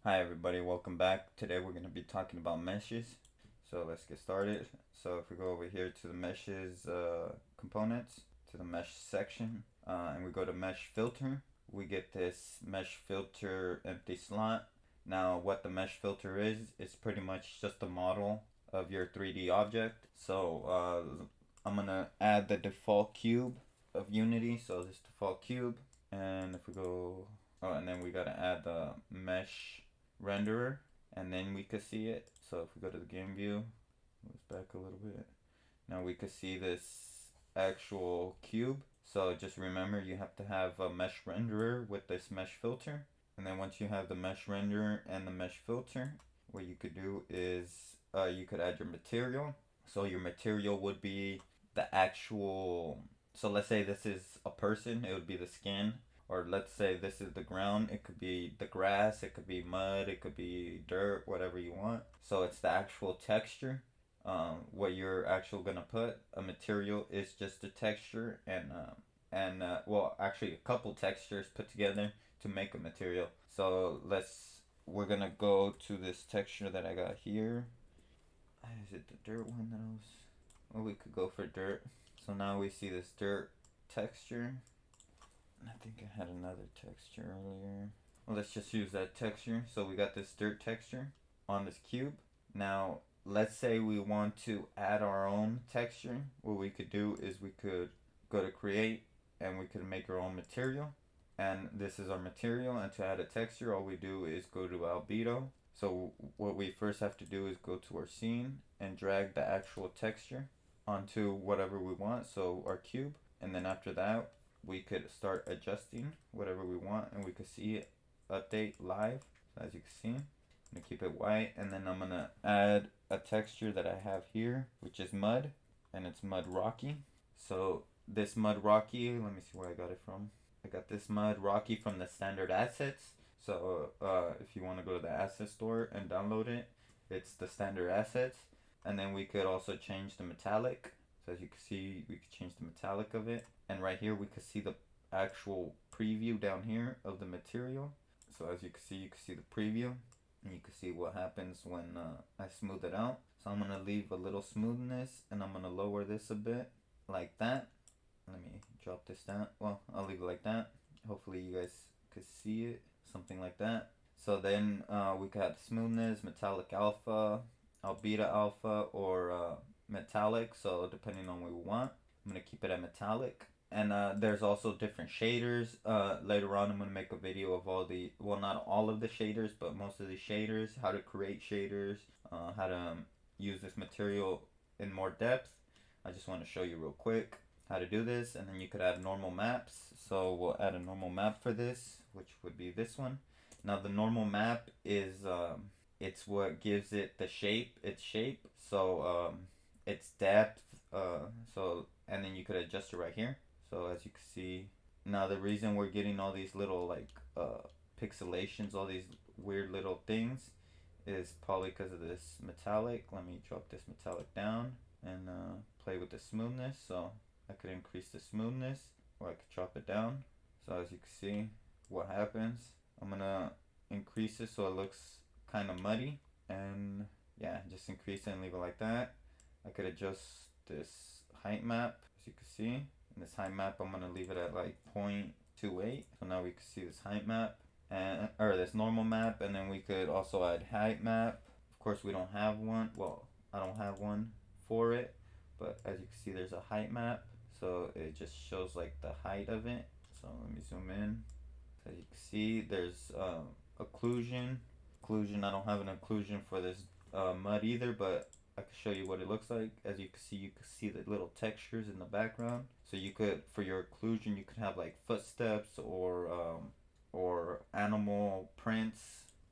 Hi everybody, welcome back. Today we're going to be talking about meshes. So let's get started. So if we go over here to the meshes components, to the mesh section, and we go to mesh filter, we get this mesh filter empty slot. Now what the mesh filter is, it's pretty much just a model of your 3D object. So I'm going to add the default cube of Unity, so this default cube. And if we go, oh, and then we got to add the mesh renderer, and then we could see it. So if we go to the game view, let's back a little bit. Now we could see this actual cube. So just remember, you have to have a mesh renderer with this mesh filter. And then once you have the mesh renderer and the mesh filter, what you could do is you could add your material. So your material would be the actual, so let's say this is a person, it would be the skin. Or let's say this is the ground, it could be the grass, it could be mud, it could be dirt, whatever you want. So it's the actual texture. What you're actually gonna put, a material is just a texture, and well, actually a couple textures put together to make a material. So we're gonna go to this texture that I got here. Is it the dirt one that I was? Well, we could go for dirt. So now we see this dirt texture. I think I had another texture earlier. Well, let's just use that texture. So we got this dirt texture on this cube. Now, let's say we want to add our own texture. What we could do is we could go to create and we could make our own material. And this is our material, and to add a texture, all we do is go to albedo. So what we first have to do is go to our scene and drag the actual texture onto whatever we want, so our cube. And then after that, we could start adjusting whatever we want, and we could see it update live. So as you can see, I'm gonna keep it white, and then I'm gonna add a texture that I have here, which is mud, and it's mud rocky. So this mud rocky, let me see where I got it from. I got this mud rocky from the standard assets. So if you want to go to the asset store and download it, it's the standard assets. And then we could also change the metallic. So as you can see, we could change the metallic of it. And right here, we could see the actual preview down here of the material. So as you can see the preview. And you can see what happens when I smooth it out. So I'm going to leave a little smoothness, and I'm going to lower this a bit like that. Let me drop this down. Well, I'll leave it like that. Hopefully you guys could see it. Something like that. So then we could have smoothness, metallic alpha, albedo alpha, or metallic. So depending on what we want, I'm going to keep it at metallic. And there's also different shaders. Later on, I'm going to make a video of all the, well, not all of the shaders, but most of the shaders, how to create shaders, how to use this material in more depth. I just want to show you real quick how to do this, and then you could add normal maps. So we'll add a normal map for this, which would be this one. Now the normal map is it's what gives it the shape, its shape. So its depth. So and then you could adjust it right here. So as you can see, now the reason we're getting all these little like pixelations, all these weird little things, is probably because of this metallic. Let me drop this metallic down and play with the smoothness. So I could increase the smoothness, or I could drop it down. So as you can see, what happens, I'm gonna increase it so it looks kind of muddy, and yeah, just increase it and leave it like that. I could adjust this height map, as you can see. In this height map, I'm gonna leave it at like 0.28. So now we can see this height map, and or this normal map, and then we could also add height map. Of course, we don't have one. Well, I don't have one for it, but as you can see, there's a height map. So it just shows like the height of it. So let me zoom in. As you can see, there's occlusion. Occlusion, I don't have an occlusion for this mud either, but I can show you what it looks like. As you can see the little textures in the background. So you could, for your occlusion, you could have like footsteps or animal prints,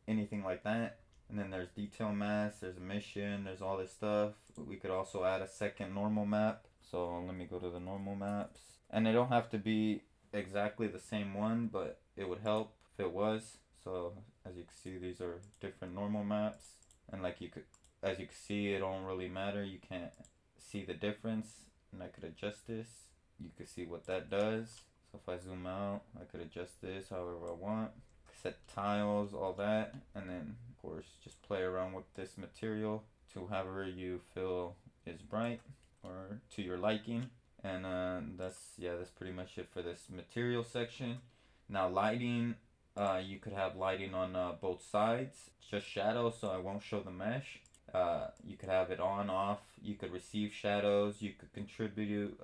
anything like that. And then there's detail mask, there's emission, there's all this stuff. We could also add a second normal map. So let me go to the normal maps. And they don't have to be exactly the same one, but it would help if it was. So as you can see, these are different normal maps. And like as you can see, it don't really matter. You can't see the difference. And I could adjust this. You can see what that does. So if I zoom out, I could adjust this however I want. set tiles, all that, and then of course just play around with this material to however you feel is bright or to your liking. And that's pretty much it for this material section. Now lighting, you could have lighting on both sides, just shadows, so I won't show the mesh. You could have it on, off. You could receive shadows. You could contribute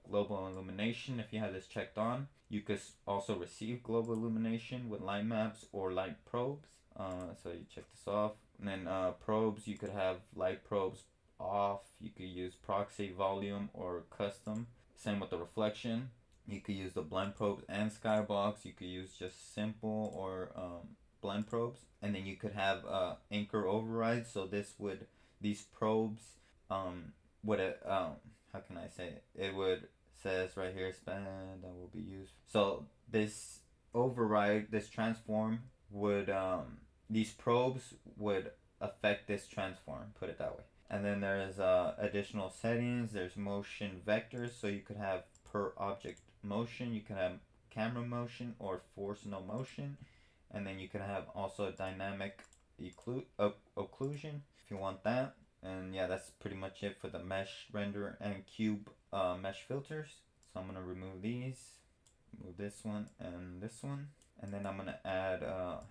global illumination if you have this checked on. You could also receive global illumination with light maps or light probes. So you check this off. And then probes, you could have light probes off. You could use proxy, volume, or custom. Same with the reflection. You could use the blend probes and skybox. You could use just simple or blend probes. And then you could have anchor overrides. So these probes would how can I say it? It would says right here span that will be used. So this override, this transform would these probes would affect this transform. Put it that way. And then there's additional settings. There's motion vectors, so you could have per object motion. You could have camera motion or force no motion. And then you can have also a dynamic occlusion if you want that. And yeah, that's pretty much it for the mesh render and cube mesh filters. So I'm going to remove these, remove this one and this one. And then I'm going to add a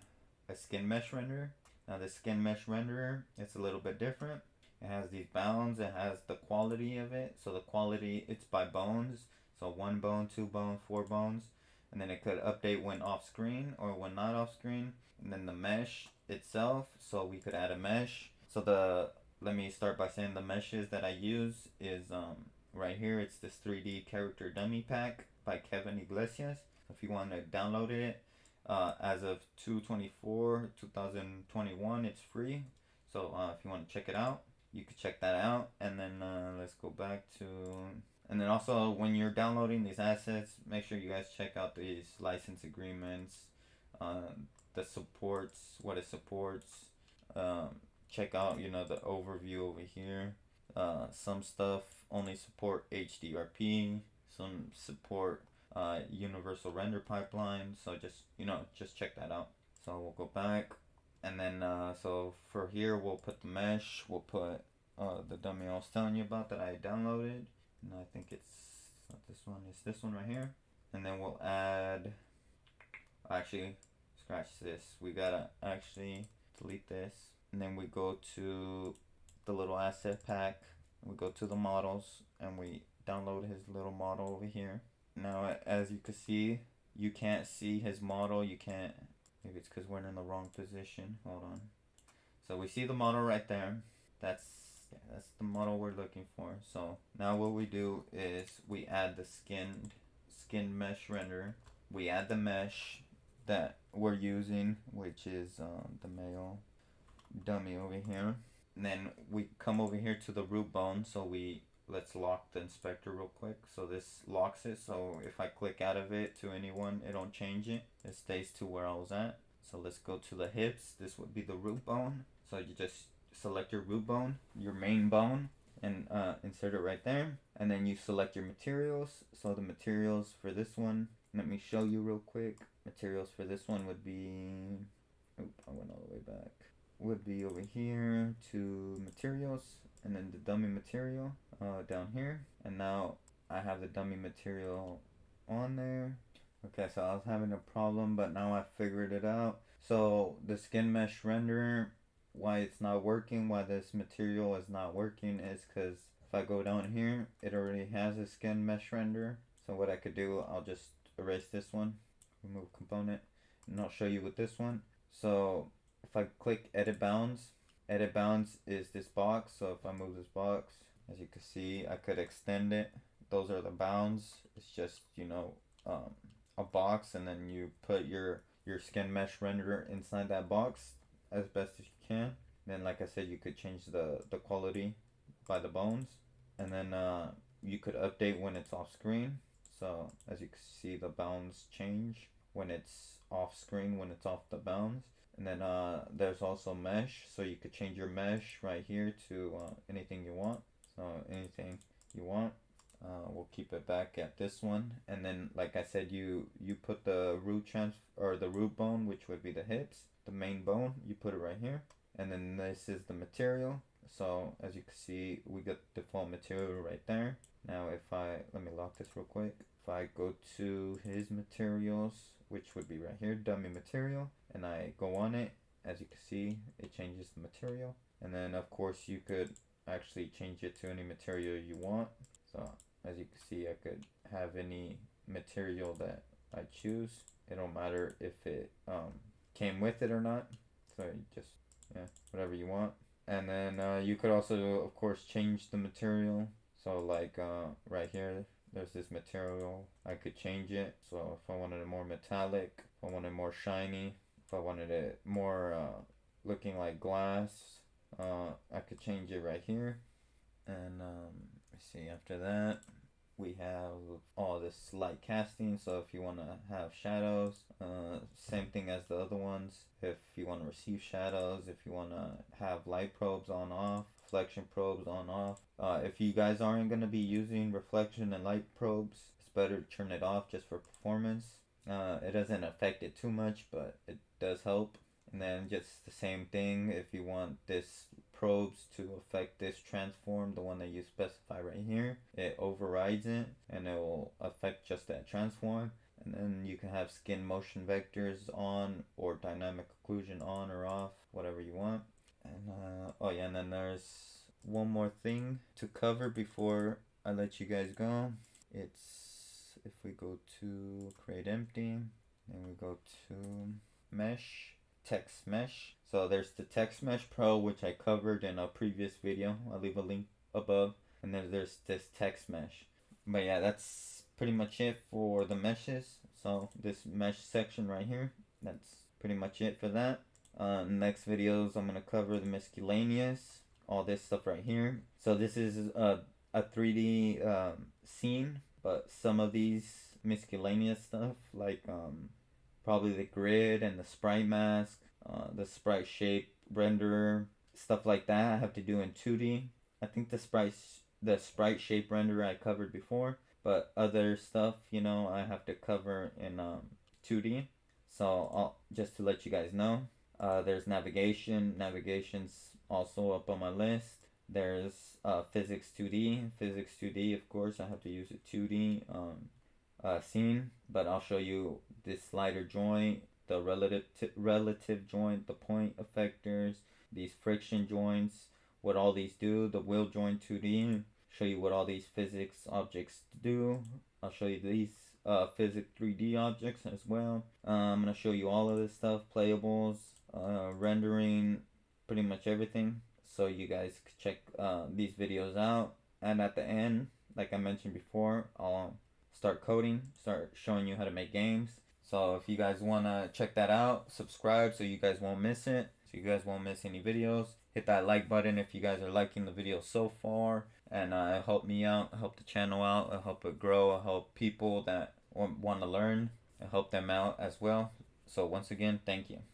skin mesh render. Now the skin mesh renderer, it's a little bit different. It has these bounds, it has the quality of it. So the quality, it's by bones. So 1 bone, 2 bone, 4 bones. And then it could update when off screen or when not off screen. And then the mesh itself, so we could add a mesh. So let me start by saying the meshes that I use is right here. It's this 3D character dummy pack by Kevin Iglesias. If you want to download it, as of 2/24/2021, it's free. So if you want to check it out, you could check that out. And then let's go back to. And then also, when you're downloading these assets, make sure you guys check out these license agreements, the supports, what it supports. Check out, the overview over here. Some stuff only support HDRP. Some support universal render pipeline. So just check that out. So we'll go back. And then, so for here, we'll put the mesh. We'll put the dummy I was telling you about that I downloaded. And I think it's not this one, it's this one right here. And then we'll add, actually, scratch this. We gotta actually delete this. And then we go to the little asset pack. We go to the models and we download his little model over here. Now, as you can see, you can't see his model. You can't, maybe it's because we're in the wrong position. Hold on. So we see the model right there. That's the model we're looking for. So now what we do is we add the skinned mesh render. We add the mesh that we're using, which is the male dummy over here. And then we come over here to the root bone. So let's lock the inspector real quick. So this locks it. So if I click out of it to anyone, it don't change it. It stays to where I was at. So let's go to the hips. This would be the root bone. So you just select your root bone, your main bone, and insert it right there. And then you select your materials. So the materials for this one, let me show you real quick. Materials for this one would be, I went all the way back. Would be over here to materials, and then the dummy material down here. And now I have the dummy material on there. Okay, so I was having a problem, but now I figured it out. So the skin mesh renderer, why it's not working, why this material is not working, is because if I go down here, it already has a skin mesh render. So what I could do, I'll just erase this one, remove component, and I'll show you with this one. So if I click edit bounds is this box. So if I move this box, as you can see, I could extend it. Those are the bounds. It's just, a box, and then you put your skin mesh renderer inside that box as best as you can. Then, like I said, you could change the quality by the bones, and then you could update when it's off screen. So as you can see, the bounds change when it's off screen, when it's off the bounds. And then there's also mesh, so you could change your mesh right here to anything you want. So anything you want. We'll keep it back at this one, and then like I said, you put the the root bone, which would be the hips, the main bone. You put it right here, and then this is the material. So as you can see, we got the full material right there. Now if I let me lock this real quick. If I go to his materials, which would be right here, dummy material, and I go on it, as you can see, it changes the material. And then of course you could actually change it to any material you want. So as you can see, I could have any material that I choose. It don't matter if it came with it or not. So you just, yeah, whatever you want. And then you could also, of course, change the material. So like right here, there's this material. I could change it. So if I wanted it more metallic, if I wanted it more shiny, if I wanted it more looking like glass, I could change it right here. And let's see, after that, we have all this light casting. So if you want to have shadows, same thing as the other ones. If you want to receive shadows, if you want to have light probes on off, reflection probes on off. If you guys aren't going to be using reflection and light probes, it's better to turn it off just for performance. It doesn't affect it too much, but it does help. And then just the same thing, if you want this probes to affect this transform, the one that you specify right here, it overrides it and it will affect just that transform. And then you can have skin motion vectors on or dynamic occlusion on or off, whatever you want. And oh yeah, and then there's one more thing to cover before I let you guys go. It's if we go to create empty and we go to mesh, text mesh. So there's the text mesh pro, which I covered in a previous video. I'll leave a link above. And then there's this text mesh. But yeah, that's pretty much it for the meshes. So this mesh section right here, that's pretty much it for that. Next videos, I'm going to cover the miscellaneous, all this stuff right here. So this is a 3D scene, but some of these miscellaneous stuff, like probably the grid and the sprite mask, the sprite shape renderer, stuff like that, I have to do in 2D. I think the sprite shape renderer I covered before, but other stuff, I have to cover in 2D. So just to let you guys know, there's navigation. Navigation's also up on my list. There's physics 2D. Physics 2D, of course, I have to use a 2D scene, but I'll show you this slider joint, the relative joint, the point effectors, these friction joints, what all these do, the wheel joint 2D, show you what all these physics objects do. I'll show you these physics 3D objects as well. I'm going to show you all of this stuff, playables, rendering, pretty much everything. So you guys can check these videos out. And at the end, like I mentioned before, I'll start coding, start showing you how to make games. So if you guys want to check that out, subscribe so you guys won't miss it. So you guys won't miss any videos. Hit that like button if you guys are liking the video so far. And help me out, help the channel out, help it grow, help people that want to learn, and help them out as well. So once again, thank you.